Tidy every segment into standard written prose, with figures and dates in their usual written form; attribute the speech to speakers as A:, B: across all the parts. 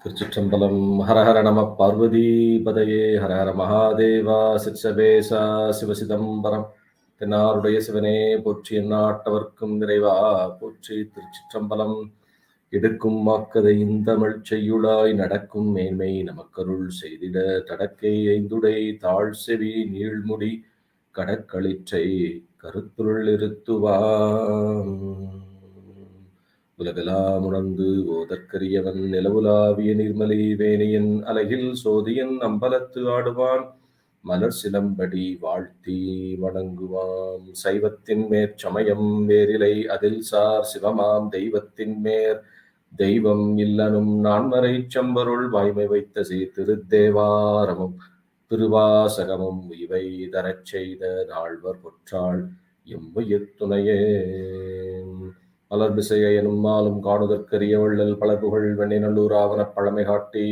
A: Thiruchitrambalam, Hara Hara Nama Parvati Padaye, Hara Hara Mahadeva, Sitsabesa, Sivasidambaram, Tenaruடைய சிவனே போற்றி எந்நாட்டவர்க்கும் நிறைவா போற்றி திருச்சிற்றம்பலம் எடுக்கும் மாக்கதை இந்தமிழ் செய்யுளாய் நடக்கும் மேன்மை நமக்கருள் செய்திட தடக்கை ஐந்துடை தாழ் செவி நீழ்முடி கடற்களிற்றை கருத்துள் இருத்துவாம் உலகெலாம் உணர்ந்து ஓதற்கரியவன் நிலவுலாவிய நிர்மலி வேணியன் அலகில் சோதியன் அம்பலத்து ஆடுவான் மலர் சிலம்படி வாழ்த்தி வணங்குவாம் சைவத்தின் மேற்சமயம் வேறிலை அதில் சார் சிவமாம் தெய்வத்தின் மேற் தெய்வம் இல்லனும் நான்மறை சம்பருள் வாய்மை வைத்த திருத்தேவாரமும் திருவாசகமும் இவை தரச் செய்த நால்வர் பொற்றாள் எம்முயிர் துணையே மலர்பிசைய எனும் மாலும் காணுதற்கரிய வள்ளல் பலபுகழ் வெண்ணிநல்லூர் ஆவணப் பழமை காட்டி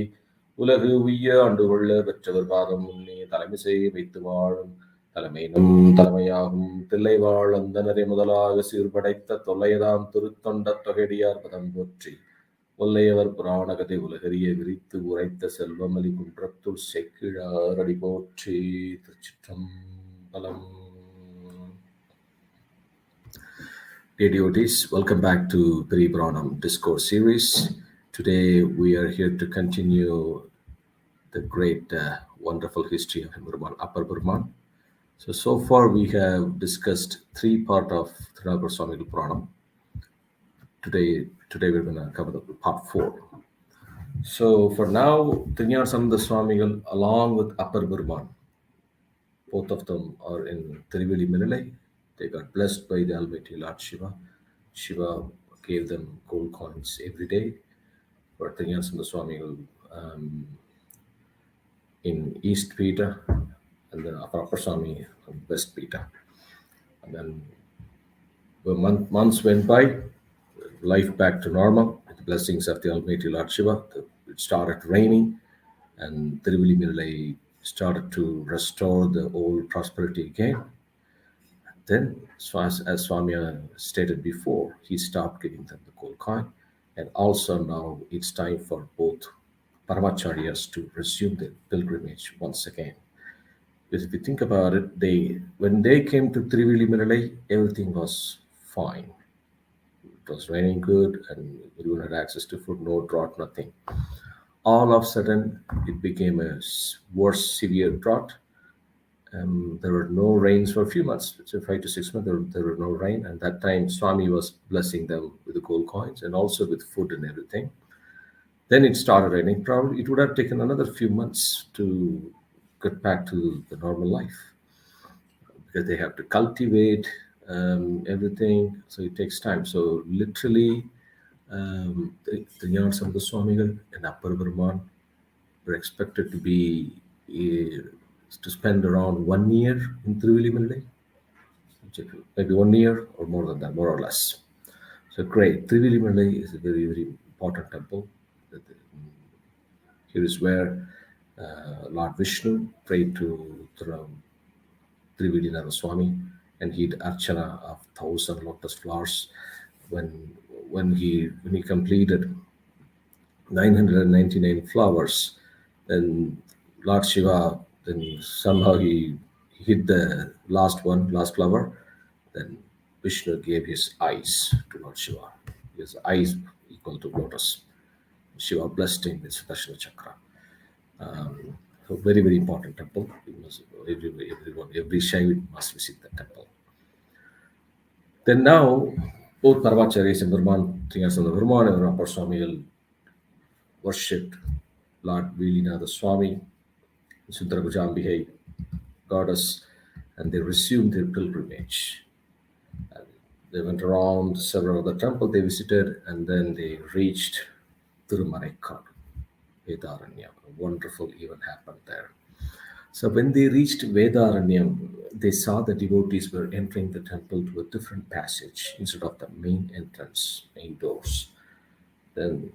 A: உலகு உய்ய ஆண்டுகொள்ள பெற்றவர் பாதம் முன்னே தலைமிசை வைத்து வாழும் தலைமையினும் தலைமையாகும் தில்லை வாழ் அந்தனரை முதலாக சீர்படைத்த தொல்லையதாம் திருத்தொண்ட தொகையடியார் பதம் போற்றி ஒல்லையவர் புராண கதை உலகறிய விரித்து உரைத்த செல்வமலி குன்றத்துள் செக்கிழார் அடி போற்றி. திருச்சிற்றம்பலம். Dear devotees, welcome back to Periyapuranam Discourse series. Today we are here to continue the great, wonderful history of Upper Burman. So far we have discussed three parts of Thirunavukkarasu Nayanar Puranam. Today we're going to cover the part 4. So for now, Thirunavukkarasu Swamigal along with Upper Burman, both of them are in Thiruvillimalai. They got blessed by the Almighty Lord Shiva. Shiva gave them gold coins every day for Thirunavukkarasu Swamigal in East Peter, and then Upper Swami in West Peter. And then months went by, life back to normal, with the blessings of the Almighty Lord Shiva. It started raining, and Thiruvillimalai started to restore the old prosperity again. Then, as Swami stated before, he stopped giving them the gold coin, and also now it's time for both Paramacharyas to resume their pilgrimage once again. Because if you think about it, when they came to Thiruvillimalai, everything was fine. It was raining good, and everyone had access to food, no drought, nothing. All of a sudden, it became a worse, severe drought. There were no rains for a few months. So 5 to 6 months, there were no rain. And that time, Swami was blessing them with the gold coins and also with food and everything. Then it started raining. Probably it would have taken another few months to get back to the normal life, because they have to cultivate everything. So it takes time. So literally, the Yards of the Swamigal and Upper Burman were expected to be to spend around 1 year in Thiruvillimalai, maybe 1 year or more than that, more or less. So great. Thiruvillimalai is a very, very important temple. Here is where Lord Vishnu prayed to Thiruvillinara Swami, and he did Archana of 1,000 lotus flowers. When he completed 999 flowers, then Lord Shiva, then somehow he hit the last flower. Then Vishnu gave his eyes to Lord Shiva. His eyes equal to lotus. Shiva blessed him with Sudarshana Chakra. So very, very important temple. Every Shaivit must visit the temple. Then now, both Paramacharyas and Thirunavukkarasu Burman and Upper Swamigal worshipped Lord Villinatha Swami, Sudarabhujambihai goddess, and they resumed their pilgrimage. And they went around several other temples they visited, and then they reached Thirumaraikkad, Vedaranyam. A wonderful event happened there. So when they reached Vedaranyam, they saw the devotees were entering the temple to a different passage instead of the main entrance, main doors. Then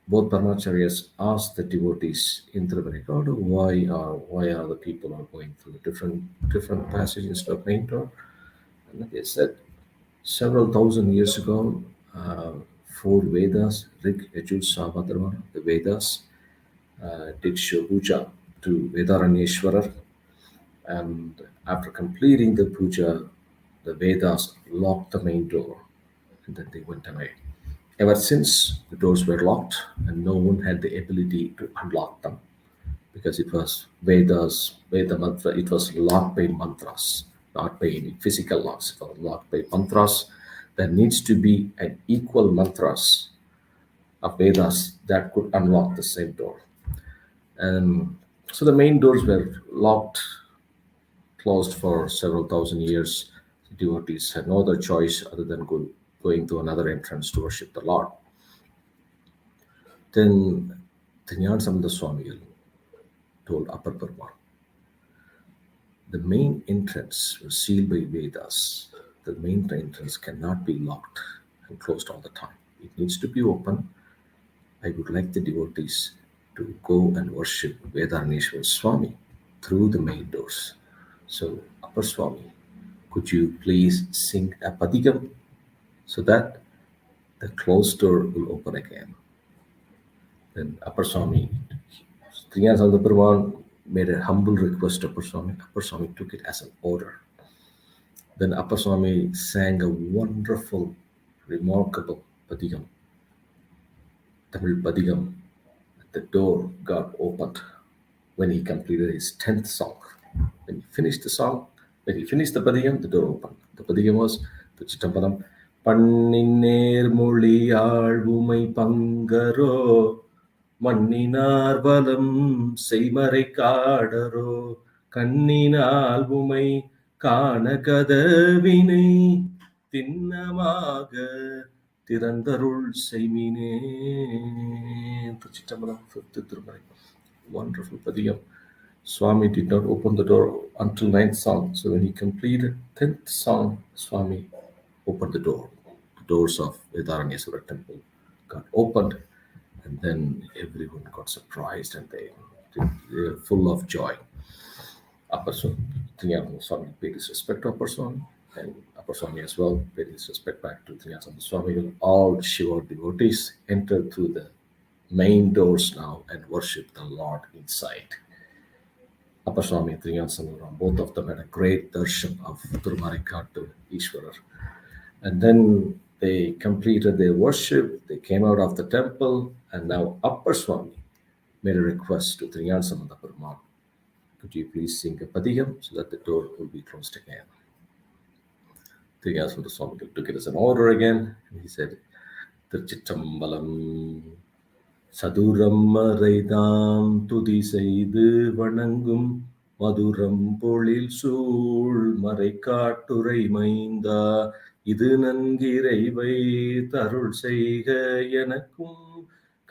A: both Paramacharyas asked the devotees in Thirumaraikkad, why are the people are going through a different passage instead of main door? And they said, several thousand years ago, 4 Vedas, Rig, Yajur, Sama, Atharvana, the Vedas, did Shiva puja to Vedaranyeshwarar, and after completing the puja, the Vedas locked the main door, and then they went away. Ever since, the doors were locked, and no one had the ability to unlock them because it was Veda mantra. It was locked by mantras, not by any physical locks. It was locked by mantras. There needs to be an equal mantras of Vedas that could unlock the same door. And so the main doors were locked, closed for several thousand years. Devotees had no other choice other than going to another entrance to worship the Lord. Then Thirunavukkarasu Swamigal told Upper Burma, the main entrance was sealed by Vedas. The main entrance cannot be locked and closed all the time. It needs to be open. I would like the devotees to go and worship Vedaneshwar Swami through the main doors. So, Upper Swami, could you please sing a padigam so that the closed door will open again? Then Upper Swami, Thirunavukkarasu made a humble request to Upper Swami. Upper Swami took it as an order. Then Upper Swami sang a wonderful, remarkable padigam, Tamil padigam. The door got opened when he completed his 10th song. When he finished the song, when he finished the padigam, the door opened. The padigam was Thiruchitrambalam. Panninner moli ஆழ்வுமை பங்கரோ மண்ணினார் வலம் செய்மறை காடரோ கண்ணினால் உமை காண கதவினை திண்ணமாக திறந்தருள் செய்மினே. Thiruchitrambalam, fifth Tirumai. Wonderful padiyam. Swami did not open the door until 9th song. So when he completed 10th song, Swami opened the door. The doors of Vedaranyeswara temple got opened, and then everyone got surprised and they were full of joy. Upper Swami paid his respect to Upper Swami, and Upper Swami as well paid his respect back to Thirunavukkarasu Swami. All Shiva devotees entered through the main doors now and worship the Lord inside. Upper Swami and Thirunavukkarasu, both of them had a great darshan of Thirumarikad to Ishwarar. And then they completed their worship, they came out of the temple, and now Upper Swami made a request to Thirunavukkarasu, could you please sing a padigam so that the door will be closed again? Thirunavukkarasu Swami took it as an order again, and he said, Thiruchitrambalam சதுரம் மறைதாம் துதி செய்து வணங்கும் மதுரம் பொழில் சூழ் மறை காட்டுரை மைந்தா இது நன்கிறைவை தருள் செய்க எனக்கும்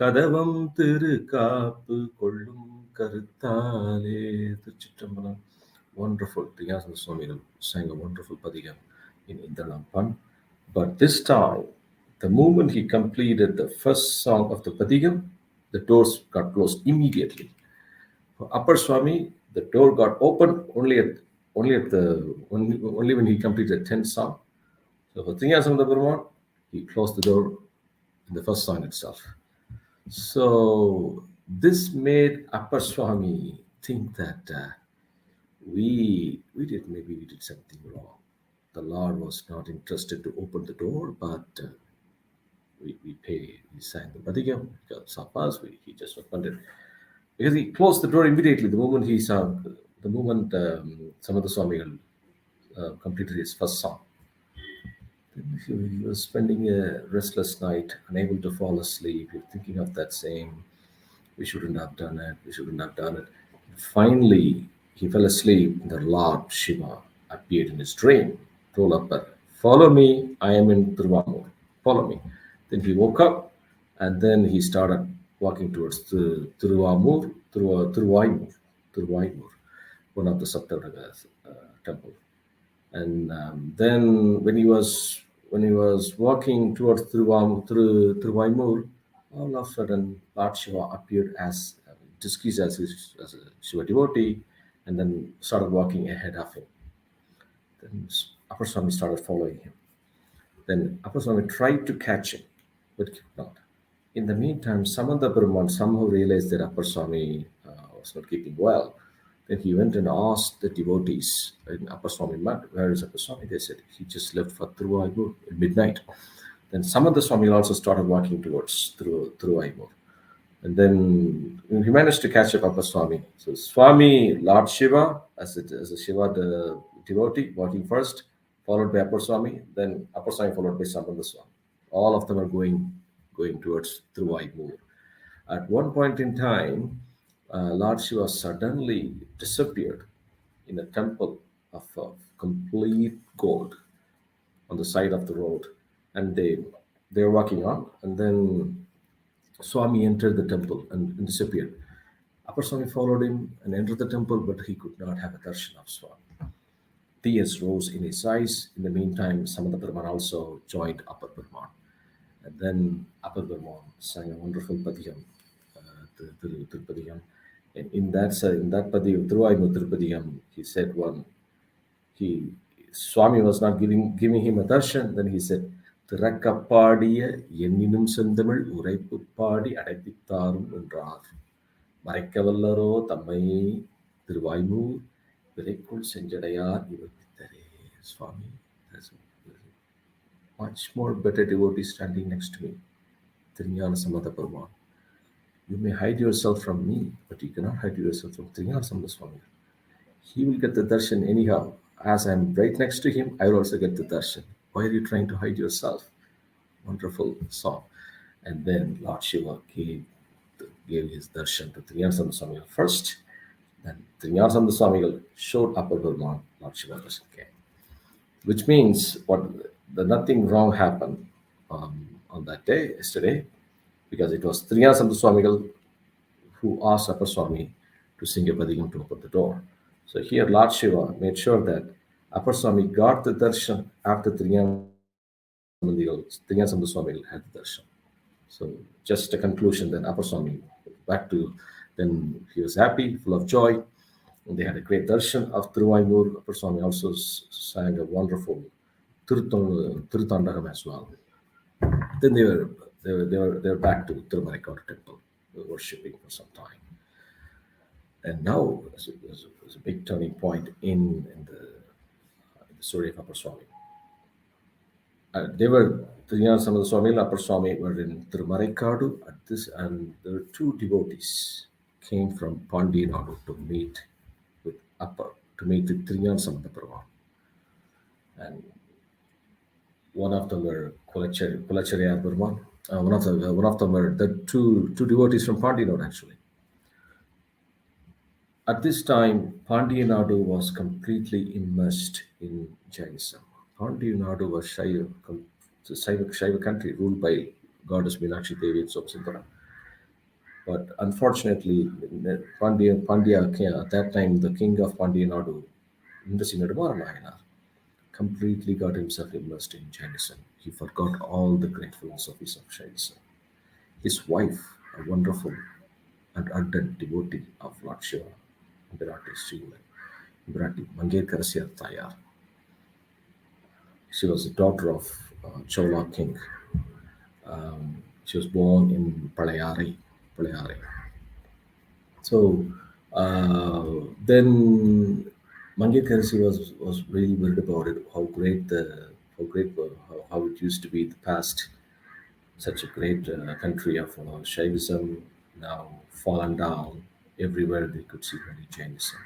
A: கதவம் திரு காப்பு கொள்ளும் கருத்தாலே. Thiruchitrambalam. Wonderful. Thirunavukkarasu Swami sang a wonderful padigam in Indralampan. But this time, the moment he completed the first song of the padigam, the doors got closed immediately. For Upper Swami, the door got opened only when he completed the 10th song. So for Thirunavukkarasu, he closed the door in the first song itself. So this made Upper Swami think that we did something wrong. The Lord was not interested to open the door, but we sang the padigam, he got sapas, he just opened it. Because he closed the door immediately the moment Samadha Swami completed his first song. He was spending a restless night, unable to fall asleep, thinking of that same, we shouldn't have done it. Finally, he fell asleep, and the Lord Shiva appeared in his dream, told Upper, follow me, I am in Thiruvaimur, follow me. Then he woke up, and then he started walking towards the Thiruvaimur, one of the Saptavraga temple. And then when he was walking towards Thiruvaimur, all of a sudden Lord Shiva appeared disguised as a Shiva devotee, and then started walking ahead of him. Then Upper Swami started following him. Then Upper Swami tried to catch him, but could not. In the meantime, Samantha Perumal somehow realized that Upper Swami was not keeping well. Then he went and asked the devotees in Upper Swami Mat, where is Upper Swami? They said he just left for Thiruvaiyur at midnight. Then Samantha Swami also started walking towards Thiruvaiyur. And then he managed to catch up Upper Swami. So Swami, Lord Shiva, as a Shiva the devotee, walking first, followed by Upper Swami, then Upper Swami followed by Samantha Swami. All of them are going towards Thiruvaiyur. At one point in time, Lord Shiva suddenly disappeared in a temple of complete gold on the side of the road, and they were walking on, and then Swami entered the temple and disappeared. Upper Swami followed him and entered the temple, but he could not have a darshan of Swami. Tears rose in his eyes. In the meantime, Samantha Brahman also joined Upper Brahman. And then Upper Brahman sang a wonderful padiyam, Tirupatiyam. And in that padiyam, Thiruvaiyur Tirupatiyam, he said he Swami was not giving him a darshan. Then he said, "திறக்கப்பாடிய எண்ணினும் செந்தமிழ் உரைப்பு பாடி அடைப்பித்தாரும் என்றார் மறைக்கவல்லரோ தம்மை Thiruvaimur விரைக்குள் செஞ்சடையார் இவர்த்தரே." Swami, there's much more better devotee standing next to me. Trinyana Samatha Parvan. You may hide yourself from me, but you cannot hide yourself from Trinyana Samatha Swami. He will get the darshan anyhow. As I'm right next to him, I will also get the darshan. Why are you trying to hide yourself? Wonderful song. And then Lord Shiva gave his darshan to Trinyana Swami first. Then Trinyana Swami showed Upper Burman, Lord Shiva darshan came. Which means nothing wrong happened on that day, yesterday, because it was Trinyana Swami who asked Upper Swami to sing a padiyam to open the door. So here Lord Shiva made sure that Upper Swami got the darshan after Trinyana Swami had the darshan. So just a conclusion, then Upper Swami back to, then he was happy, full of joy. And they had a great darshan of Thiruvaiyur. Upper Swami also sang a wonderful Thiruchitrambalam as well. Then they were back to Thiruchitrambalam temple, worshipping for some time. And now there's a big turning point in the story of Upper Swami. Trinyana Samatha Swami and Upper Swami were in Thiruchitrambalam at this, and there were two devotees came from Pandyanadu to meet with Trinyana Samatha Parvan. And one of them were Kulacharya Burman. One of them were the two devotees from Pandyanadu actually. At this time, Pandyanadu was completely immersed in Jainism. Pandyanadu was Shaiva country ruled by goddess Meenakshi Devi and Sopasundara. But unfortunately, Pandya at that time, the king of Pandyanadu, Nayanmar, completely got himself immersed in Jainism. He forgot all the great philosophies of Jainism. His wife, a wonderful and ardent devotee of Lord Shiva, Birati Mangekarasu Nayanar. She was the daughter of Chola king. She was born in Palayari. So then Mangekarasu was really worried about it. How it used to be in the past. Such a great country of Shaivism, now fallen down. Everywhere they could see only Jainism.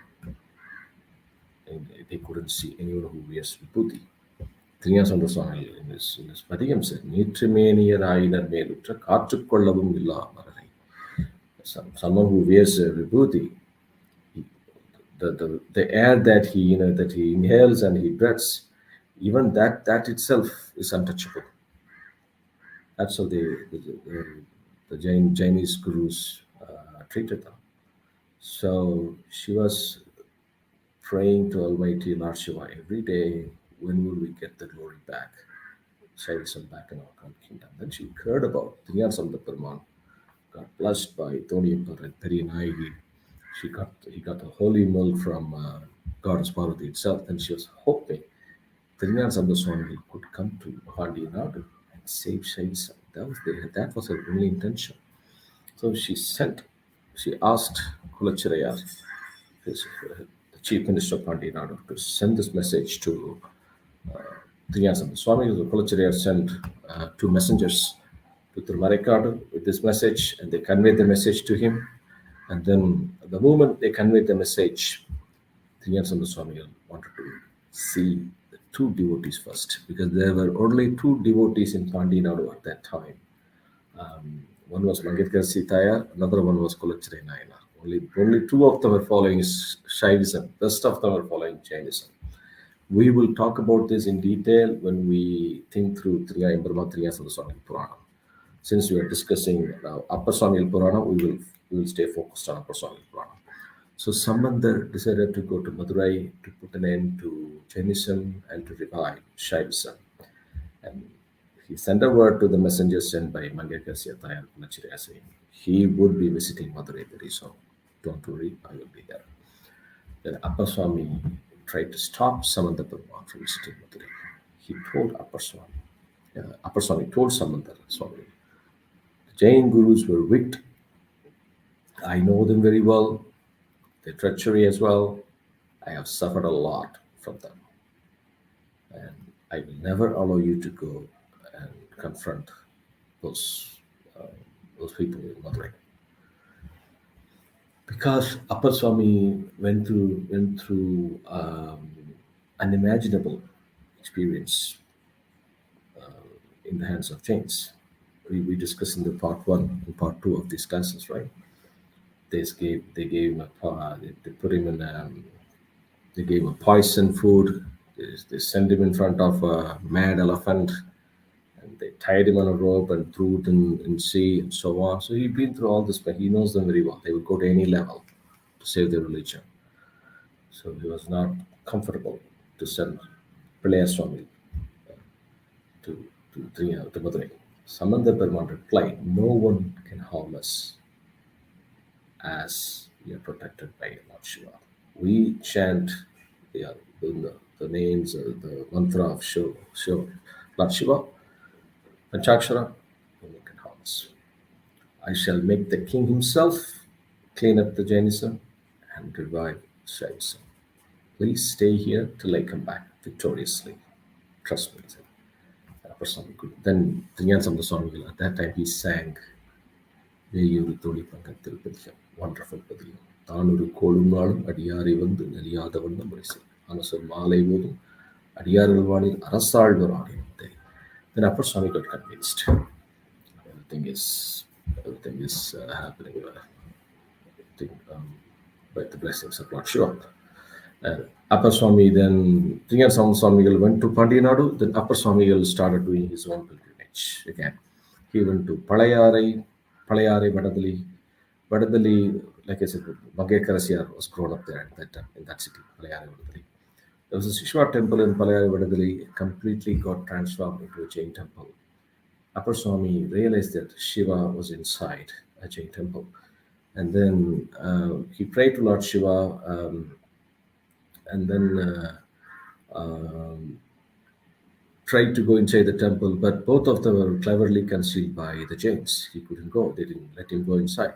A: And they couldn't see anyone who wears vibhuti. Trinyana Swami in his padiyam said, "Neetrimeniyarai melutra kaatrukollavum illa mararai." Someone who wears vibhuti, the air that he inhales and he breathes, even that itself is untouchable. That's how the Chinese gurus treated them. So she was praying to Almighty Lord Shiva every day, when will we get the glory back, Shaivism back in our kingdom. Then she heard about Trinyana Samatha Parvan, got blessed by Thoniyapar and Periyapuranam. He got the holy milk from Goddess Parvati itself, and she was hoping Trinyana Samatha Swami could come to Pandyanadu save Shaisa. That was her only intention. So she asked Kulachirayar, the chief minister of Pandinadu, to send this message to Thirunavukkarasu. Swami Kulachirayar sent two messengers to Thirumarekadu with this message, and they conveyed the message to him. And then, the moment they conveyed the message, Thirunavukkarasu Swami wanted to see the two devotees first, because there were only two devotees in Pandinadu at that time. One was Mangetkar Tayar, another one was Kulachire Nayanar. Only two of them were following Shaivism, the rest of them were following Jainism. We will talk about this in detail when we think through Thirunavukkarasu Puranam. Since we are discussing Upper Swami Puranam, we will stay focused on Upper Swami Puranam. So Sambandar decided to go to Madurai to put an end to Jainism and to revive Shaivism. And he sent a word to the messenger sent by Mangetkar Tayar Kulachiraya saying he would be visiting Madurai very soon. Don't worry, I will be there. Then Upper Swami tried to stop Samandar Perumal from visiting Madurai. He told Upper Swami told Samandar Swami, the Jain gurus were wicked. I know them very well. Their treachery as well. I have suffered a lot from them. And I will never allow you to go and confront those people in Madurai. Because Upper Swami went through unimaginable experience in the hands of Jains. We discussed in the part 1 and part 2 of these classes, right? They gave him they put him in they gave him a poison food. They sent him in front of a mad elephant, and they tied him on a rope and threw it in sea and so on. So he'd been through all this, but he knows them very well. They would go to any level to save their religion. So he was not comfortable to send Pilaya Swami to Madurai. Samandar Perumal replied, no one can harm us as we are protected by Lord Shiva. We chant the names, the mantra of Lord Shiva, Panchakshara, no one can harm us. I shall make the king himself clean up the Jainism and revive Shaivism. Please stay here till I come back victoriously. Trust me. Then Thirunavukkarasu Swami, at that time he sang wonderful Padiyam. Tanuru Kolumnalum Adiyari Vandu Naliyadavanna Murisi. Anasur Malai Vodum Adiyarvalvanil Arasalvarani. Then Upper Swami got convinced. Everything is happening by the blessings of Lord Shiva. Upper Swami then Thirunavukkarasu Swami went to Pandinadu. Then Upper Swami started doing his own pilgrimage again. He went to Palayare, Vadadali, like I said, Mangetkar was grown up there at that time, in that city, Palayare, Vadadali. There was a Shiva temple in Palayare, Vadadali, completely got transformed into a Jain temple. Upper Swami realized that Shiva was inside a Jain temple. And then he prayed to Lord Shiva, and then tried to go inside the temple, but both of them were cleverly concealed by the Jains. He couldn't go. They didn't let him go inside.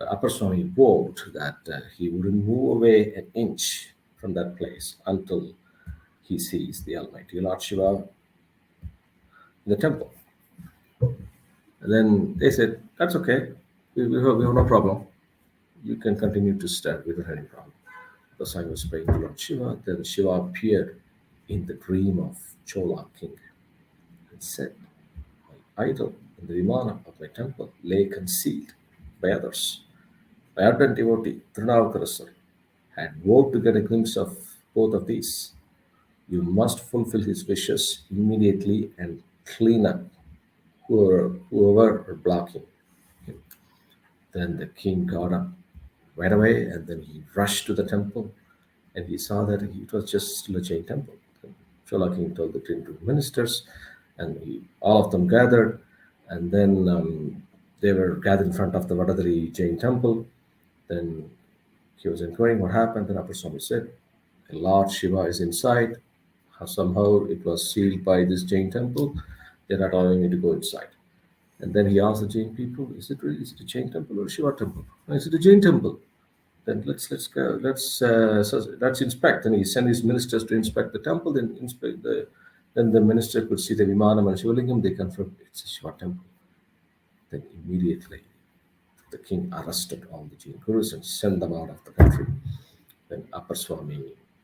A: Upper Swami vowed that he wouldn't move away an inch from that place until he sees the Almighty Lord Shiva in the temple. And then they said, that's okay. We have no problem. You can continue to stand without any problem. Upper Swami was praying to Lord Shiva. Then Shiva appeared in the dream of Chola king and said, my idol in the Vimana of my temple lay concealed by others. My ardent devotee, Thirunavukkarasu, had vowed to get a glimpse of both of these. You must fulfill his wishes immediately and clean up whoever are blocking him. Then the king got up right away, and then he rushed to the temple, and he saw that it was just still a Jain temple. Chola king told the two ministers, and all of them gathered, and then they were gathered in front of the Vadadari Jain temple. Then he was inquiring what happened. Then Upper Swami said, Lord Shiva is inside. Somehow it was sealed by this Jain temple. They're not allowing me to go inside. And then he asked the Jain people, is it a Jain temple or a Shiva temple? "No, is it a Jain temple? Then let's go, let's inspect." And he sent his ministers to inspect the temple. Then the minister could see the Vimanam and Shivalingam. They confirmed it's a Shiva temple. Then immediately the king arrested all the Jain gurus and sent them out of the country. Then Upper Swami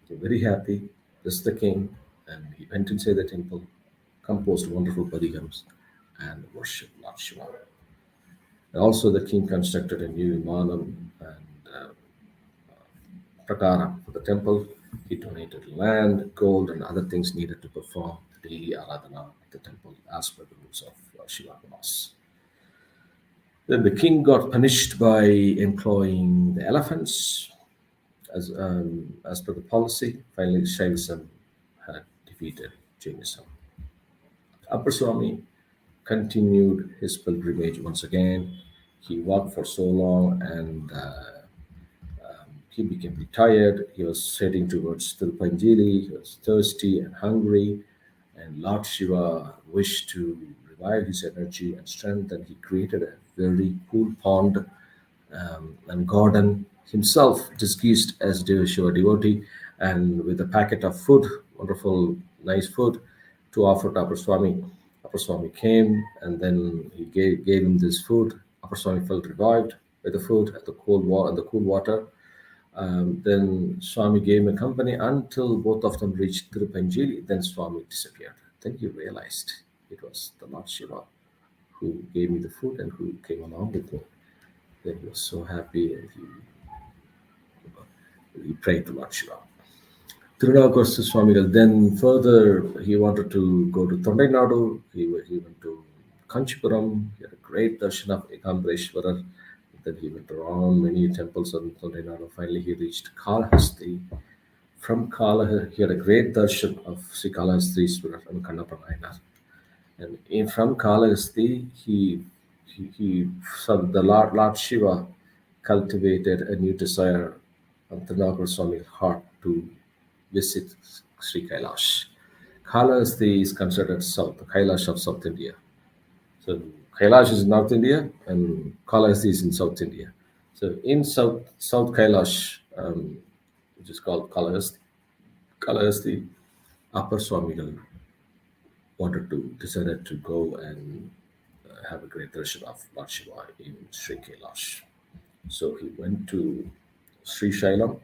A: was very happy, blessed the king, and he went inside the temple, composed wonderful padigams, and worshipped Lord Shiva. And also, the king constructed a new Vimanam and prakara for the temple. He donated land, gold, and other things needed to perform the daily aradhana at the temple as per the rules of Shiva Vilas. Then the king got punished by employing the elephants as per the policy. Finally, Shaivism had defeated Jainism. Upper Swami continued his pilgrimage once again. He walked for so long and he became tired. He was heading towards Tirupanjili. He was thirsty and hungry, and Lord Shiva wished to revive his energy and strength, and he created a very cool pond and garden himself, disguised as Shiva devotee, and with a packet of food, wonderful, nice food, to offer to Upper Swami. Upper Swami came, and then he gave him this food. Upper Swami felt revived by the food and the cool water. Then Swami gave him a company until both of them reached Tirupanjili. Then Swami disappeared. Then he realized it was the Lord Shiva who gave me the food and who came along with me. Then he was so happy and he prayed to Lord Shiva. Thirunavukkarasu Swami, then further, he wanted to go to Nadu. He went to Kanchipuram. He had a great darshan of Ekambareshwarar. Then he went around many temples on Nadu. Finally, he reached Kalahasti. From Kalahasti, he had a great darshan of Sri Kalahastishwarar and Kannappa Nayanar. And from Kalahasti, so the Lord Shiva cultivated a new desire on Thirunavukkara Swami's heart to visit Sri Kailash. Kalahasti is considered south, the Kailash of South India. So Kailash is in North India and Kalahasti is in South India. So in South Kailash, which is called Kalahasti, Upper Swamigal decided to go and have a great darshan of Lord Shiva in Sri Kailash. So he went to Sri Shailam.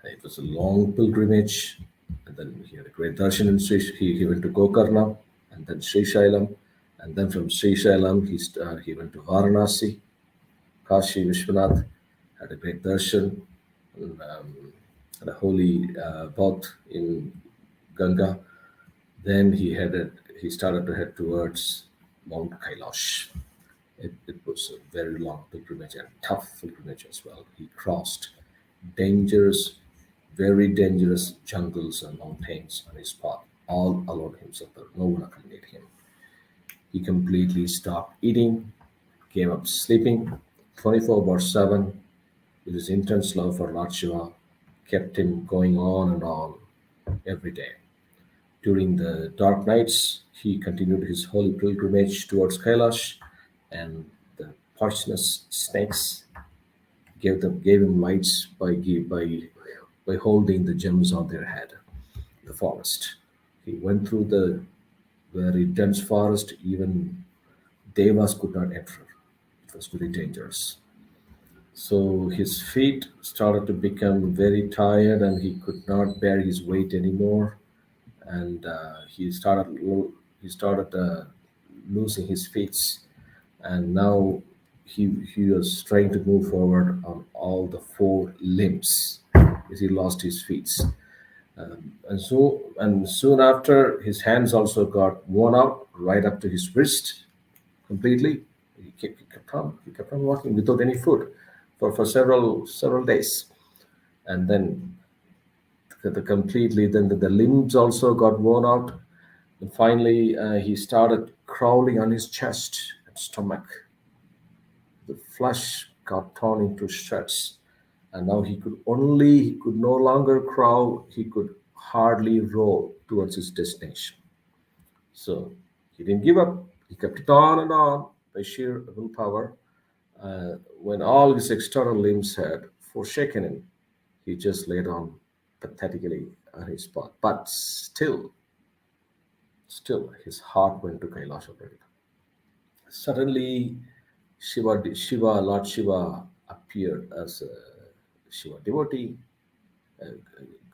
A: It was a long pilgrimage, and then he had a great darshan in he went to Gokarna, and then Sri Shailam, and then from Sri Shailam he went to Varanasi, Kashi Vishwanath, had a great darshan, and had a holy bath in Ganga. Then he started to head towards Mount Kailash. It was a very long pilgrimage and tough pilgrimage as well. He crossed very dangerous jungles and mountains on his path, all alone himself. No one accompanied him. He completely stopped eating, gave up sleeping 24/7. With his intense love for Lord Shiva, kept him going on and on every day. During the dark nights, he continued his holy pilgrimage towards Kailash, and the poisonous snakes gave him lights by holding the gems on their head. The forest. He went through the very dense forest. Even devas could not enter. It was very dangerous. So his feet started to become very tired, and he could not bear his weight anymore. And he started losing his feet, and now he was trying to move forward on all the four limbs as he lost his feet. And soon after, his hands also got worn out right up to his wrist completely. He kept on walking without any food for several days, and then the limbs also got worn out. And finally, he started crawling on his chest and stomach. The flesh got torn into shreds, and now he could no longer crawl. He could hardly roll towards his destination. So he didn't give up. He kept it on and on by sheer willpower. When all his external limbs had forsaken him, he just laid on pathetically on his spot. But still, his heart went to Kailash already. Suddenly, Lord Shiva appeared as a Shiva devotee, a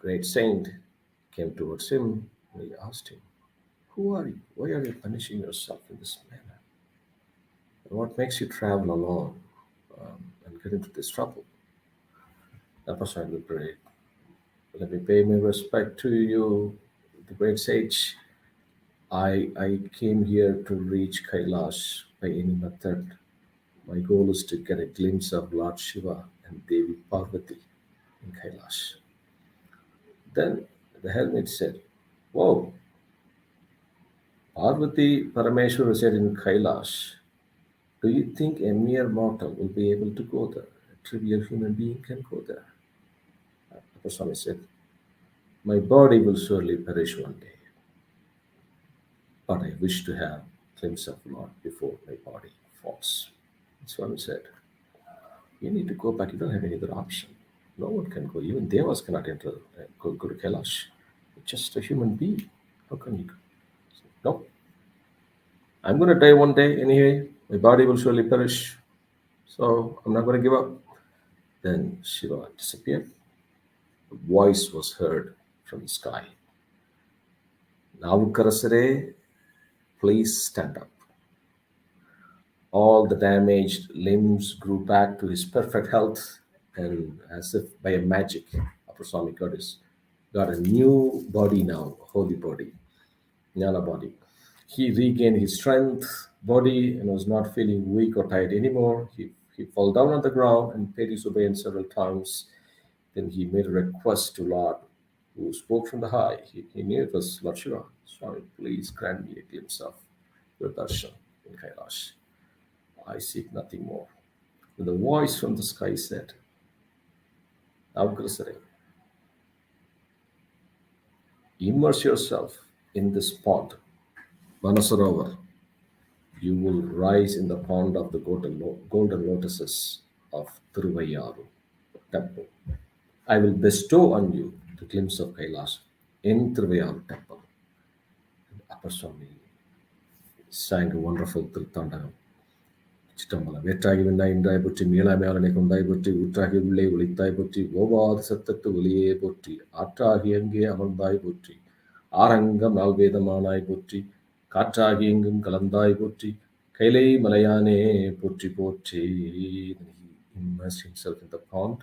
A: great saint, came towards him. And he asked him, "Who are you? Why are you punishing yourself in this manner? What makes you travel alone and get into this trouble?" Tapaswami replied, "Let me pay my respect to you, the great sage. I came here to reach Kailash by any method. My goal is to get a glimpse of Lord Shiva and Devi Parvati in Kailash." Then the hermit said, "Whoa, Parvati Parameshwar reside in Kailash. Do you think a mere mortal will be able to go there? A trivial human being can go there." Swami said, "My body will surely perish one day, but I wish to have a glimpse of Lord before my body falls." Swami said, "You need to go back. You don't have any other option. No one can go. Even Devas cannot enter, go to Kailash. You're just a human being. How can you go?" "No, I'm going to die one day anyway. My body will surely perish. So I'm not going to give up." Then Shiva disappeared. A voice was heard from the sky. "Navukkarasu, please stand up." All the damaged limbs grew back to his perfect health, and as if by a magic, Upper Swami got a new body now, a holy body, Jnana body. He regained his strength, body, and was not feeling weak or tired anymore. He fell down on the ground and paid his obeisance several times. Then he made a request to Lord, who spoke from the high. He knew it was Lord Shiva. "Swami, please grant me a glimpse of your darshan in Kailash. I seek nothing more." Then the voice from the sky said, "Navgrasare, immerse yourself in this pond, Manasarovar. You will rise in the pond of the golden lotuses of Thiruvayaru temple. I will bestow on you the glimpse of Kailash in Thiruvayaru temple." Upper Swami sang a wonderful Tirthandagam. Chitrambalam வேற்றாகி விண்ணாய் இன்றாய் போற்றி மீளாமையாளனை கொண்டாய் போற்றி ஊற்றாகி உள்ளே ஒளித்தாய் போற்றி ஓவாது சத்தத்து ஒளியே போற்றி ஆற்றாகி அங்கே அமர்ந்தாய் போற்றி ஆரங்கம் நால்வேதமானாய் போற்றி காற்றாகி எங்கும் கலந்தாய் போற்றி கைலை மலையானே போற்றி போற்றி. Then he immersed himself in the pond.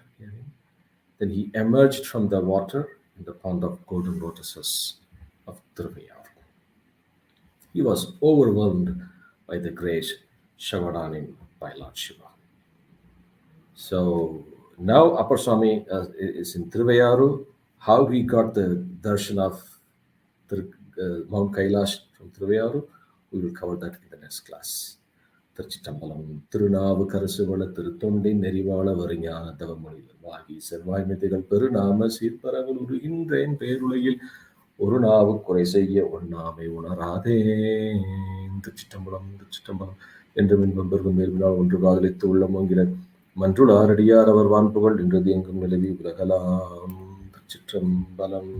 A: Then he emerged from the water in the pond of golden lotuses of Thiruvayaru. He was overwhelmed by the great Shavadanim by Lord Shiva. So now Upper Swami is in Thiruvayaru. How he got the darshan of Mount Kailash from Thiruvayaru, we will cover that in the next class. Thiruchitrambalam. Thirunavukkarasu Nayanar Puranam தவமொழிகள் வாகி செவ்வாய்மைகள் பெருநாம சீர்பரங்கள் உருகின்றேன் பேருலகில் ஒரு நாவு குறை செய்ய ஒண்ணாமை உணராதே. திருச்சிற்றம்பலம் என்றும் இன்பம் பெருகும் மேல்வினால் ஒன்று காதலித்து உள்ளமோங்கிற மன்றுளாரடியார் அவர் வான்புகள் இன்றது எங்கும் நிலவி உலகலாம். திருச்சிற்றம்பலம்.